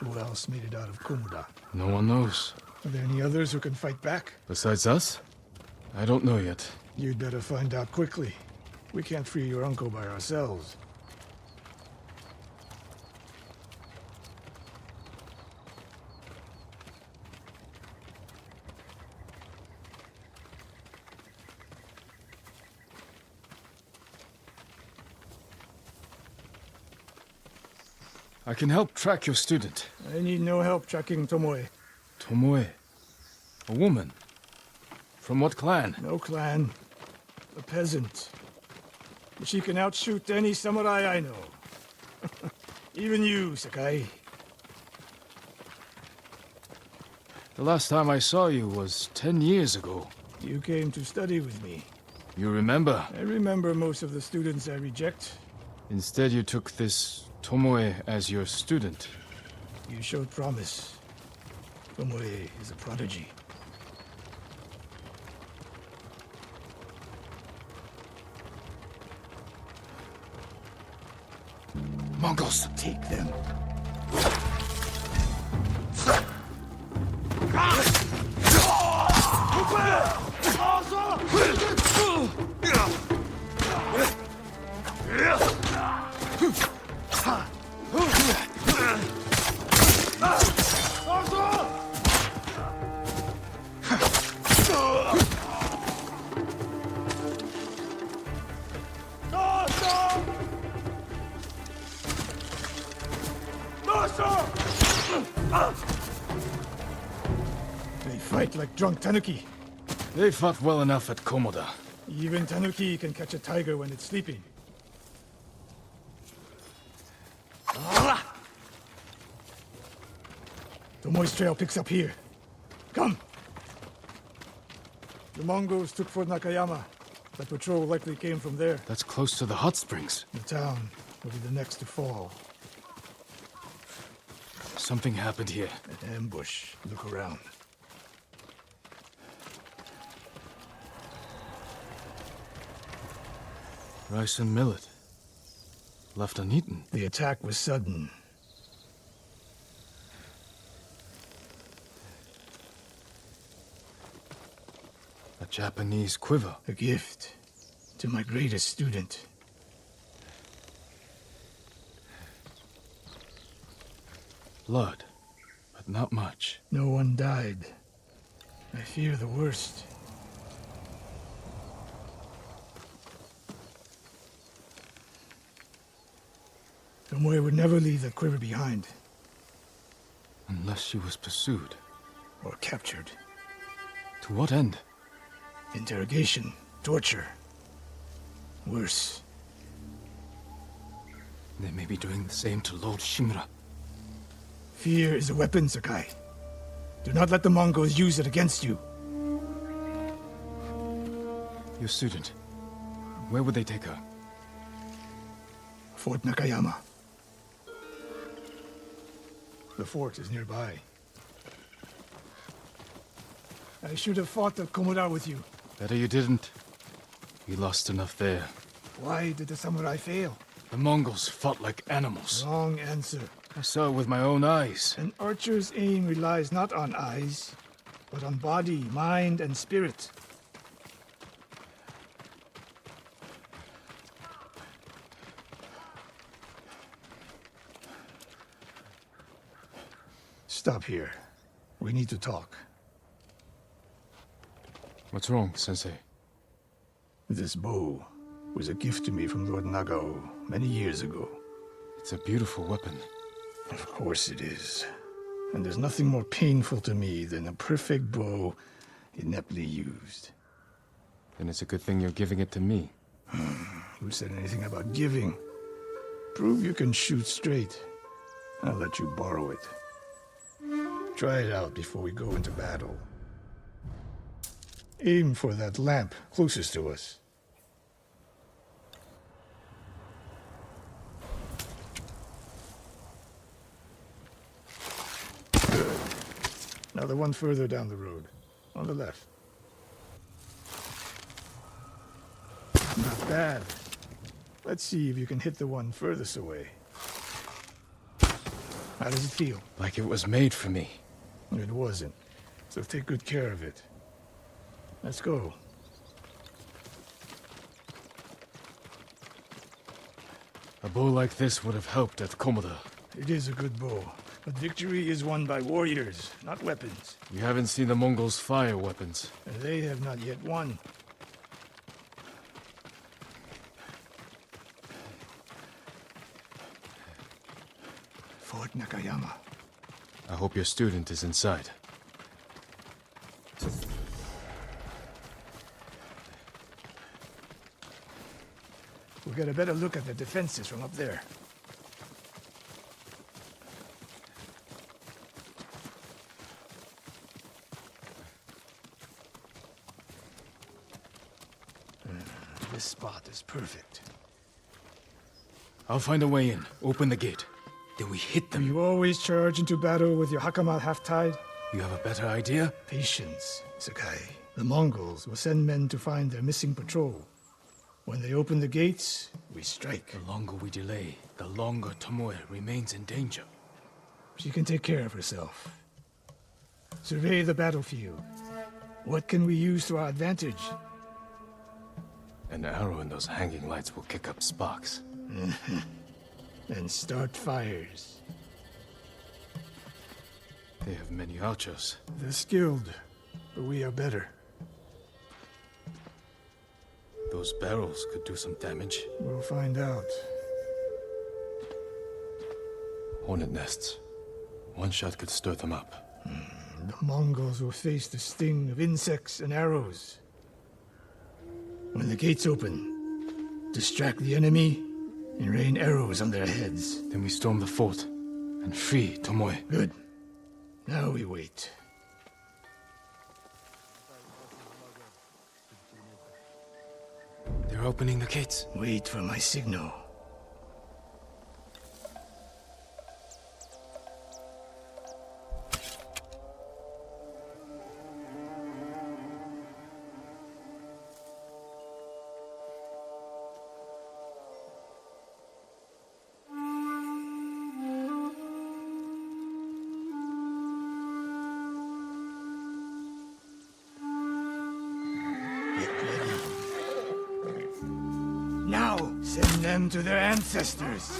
Who else made it out of Komoda? No one knows. Are there any others who can fight back? Besides us? I don't know yet. You'd better find out quickly. We can't free your uncle by ourselves. I can help track your student. I need no help tracking Tomoe. Tomoe. A woman. From what clan? No clan. A peasant. But she can outshoot any samurai I know. Even you, Sakai. The last time I saw you was 10 years ago. You came to study with me. You remember? I remember most of the students I reject. Instead you took this Tomoe as your student. You showed promise. Tomoe is a prodigy. Mongols! Take them. They fight like drunk tanuki. They fought well enough at Komoda. Even tanuki can catch a tiger when it's sleeping. Tomoe's trail picks up here. Come! The Mongols took Fort Nakayama. The patrol likely came from there. That's close to the hot springs. The town will be the next to fall. Something happened here. An ambush. Look around. Rice and millet. Left uneaten. The attack was sudden. A Japanese quiver. A gift to my greatest student. Blood, but not much. No one died. I fear the worst. Tomoe would never leave that quiver behind. Unless she was pursued. Or captured. To what end? Interrogation. Torture. Worse. They may be doing the same to Lord Shimura. Fear is a weapon, Sakai. Do not let the Mongols use it against you. Your student. Where would they take her? Fort Nakayama. The fort is nearby. I should have fought at Komoda with you. Better you didn't. We lost enough there. Why did the samurai fail? The Mongols fought like animals. Wrong answer. I saw it with my own eyes. An archer's aim relies not on eyes, but on body, mind, and spirit. Stop here. We need to talk. What's wrong, Sensei? This bow was a gift to me from Lord Nagao many years ago. It's a beautiful weapon. Of course it is. And there's nothing more painful to me than a perfect bow ineptly used. Then it's a good thing you're giving it to me. Who said anything about giving? Prove you can shoot straight. I'll let you borrow it. Try it out before we go into battle. Aim for that lamp closest to us. Good. Now the one further down the road. On the left. Not bad. Let's see if you can hit the one furthest away. How does it feel? Like it was made for me. It wasn't. So take good care of it. Let's go. A bow like this would have helped at Komoda. It is a good bow, but victory is won by warriors, not weapons. We haven't seen the Mongols fire weapons. And they have not yet won. Fort Nakayama. I hope your student is inside. We'll get a better look at the defenses from up there. This spot is perfect. I'll find a way in. Open the gate. Then we hit Do them. you always charge into battle with your hakama half-tied? You have a better idea? Patience, Sakai. The Mongols will send men to find their missing patrol. When they open the gates, we strike. The longer we delay, the longer Tomoe remains in danger. She can take care of herself. Survey the battlefield. What can we use to our advantage? An arrow in those hanging lights will kick up sparks. And start fires. They have many archers. They're skilled, but we are better. Those barrels could do some damage. We'll find out. Hornet nests. One shot could stir them up. The Mongols will face the sting of insects and arrows. When the gates open, distract the enemy and rain arrows on their heads. Then we storm the fort and free Tomoe. Good. Now we wait. They're opening the gates. Wait for my signal. Now, send them to their ancestors.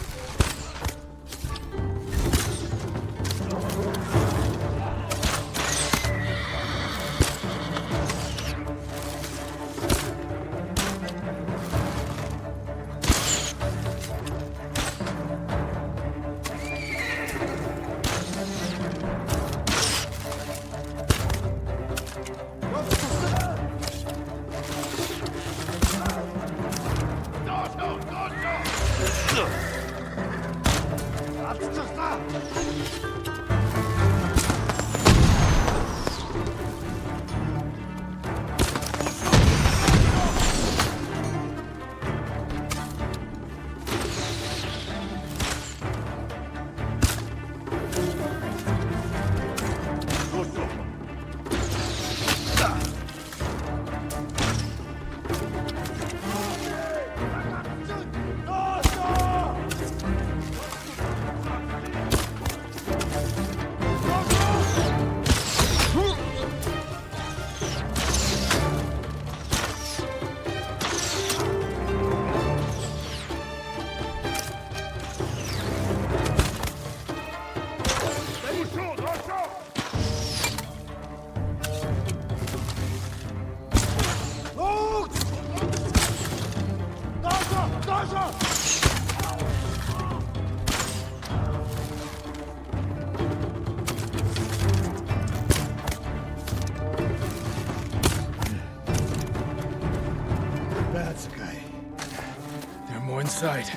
Inside.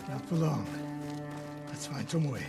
Not for long. Let's find Tomoe.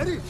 Ready?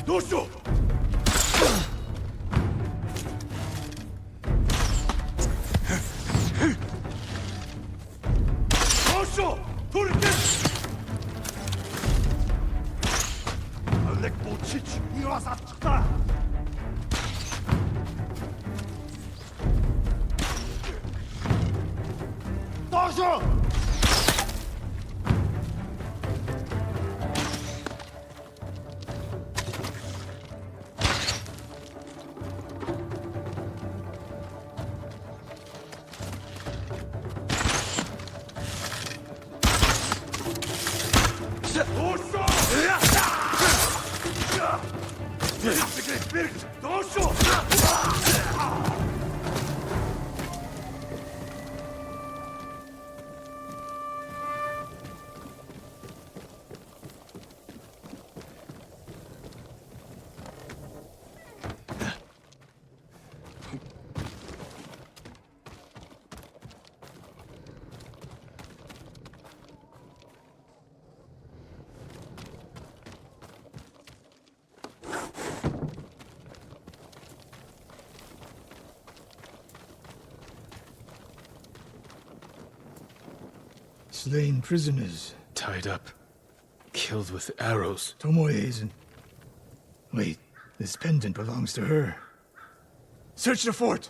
도쇼! 도쇼! 돌게! 알렉 모치치 이와사 çıktı! 도쇼! Slain prisoners. Tied up. Killed with arrows. Tomoe isn't... Wait, this pendant belongs to her. Search the fort!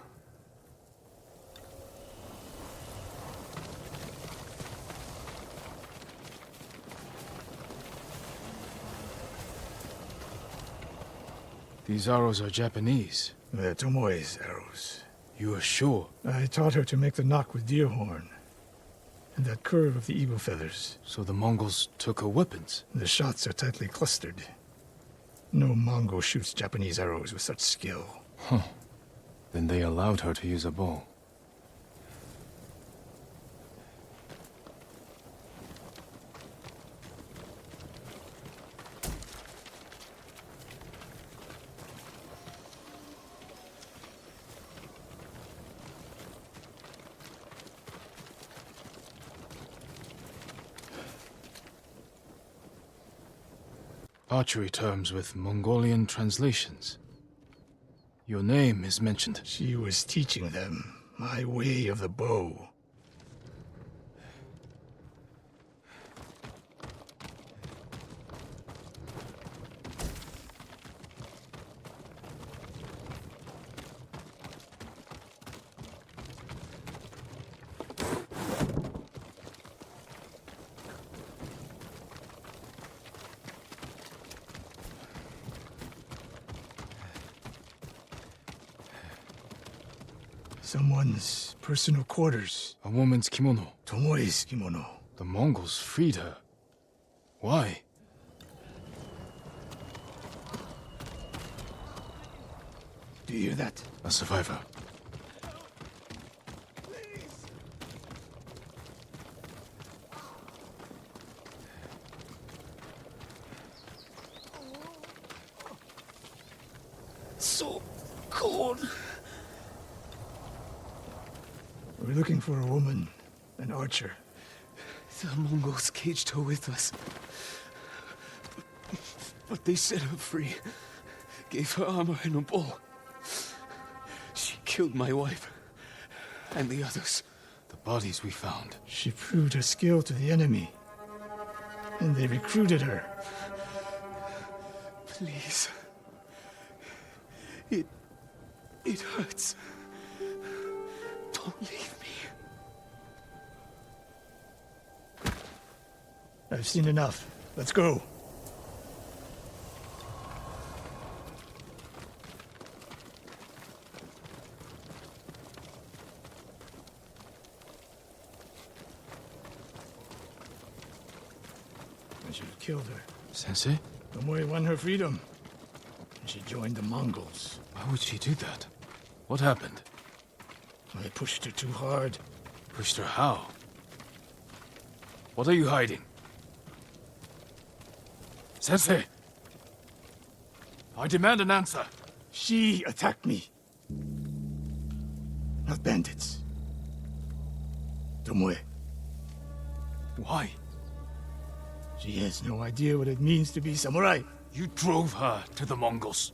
These arrows are Japanese. They're Tomoe's arrows. You are sure? I taught her to make the knock with deer horn. And that curve of the eagle feathers. So the Mongols took her weapons? The shots are tightly clustered. No Mongol shoots Japanese arrows with such skill. Huh. Then they allowed her to use a bow. Archery terms with Mongolian translations. Your name is mentioned. She was teaching them my way of the bow. Someone's personal quarters. A woman's kimono. Tomoe's kimono. The Mongols freed her. Why? Do you hear that? A survivor. So cold. We're looking for a woman an archer. The Mongols caged her with us. But they set her free. Gave her armor and a bow. She killed my wife. And the others. The bodies we found. She proved her skill to the enemy. And they recruited her. Please. It hurts. Don't leave me. I've seen enough. Let's go. I should have killed her. Sensei? Tomoe won her freedom. And she joined the Mongols. Why would she do that? What happened? I pushed her too hard. Pushed her how? What are you hiding? Sensei! I demand an answer. She attacked me. Not bandits. Tomoe. Why? She has no idea what it means to be samurai. You drove her to the Mongols.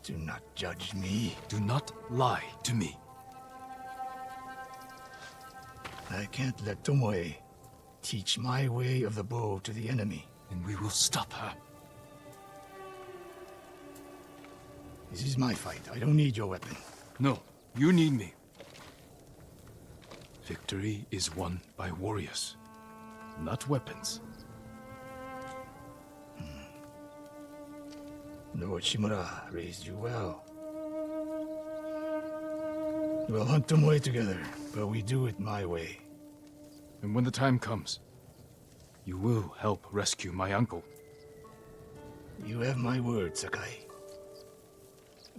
Do not judge me. Do not lie to me. I can't let Tomoe teach my way of the bow to the enemy. And we will stop her. This is my fight. I don't need your weapon. No, you need me. Victory is won by warriors, not weapons. Lord Shimura raised you well. We'll hunt Tomoe together, but we do it my way. And when the time comes, you will help rescue my uncle. You have my word, Sakai.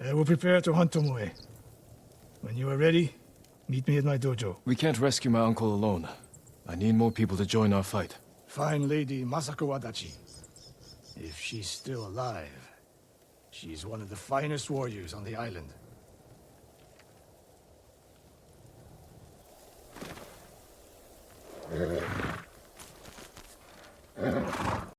I will prepare to hunt Tomoe. When you are ready, meet me at my dojo. We can't rescue my uncle alone. I need more people to join our fight. Fine lady Masako Adachi. If she's still alive, she's one of the finest warriors on the island.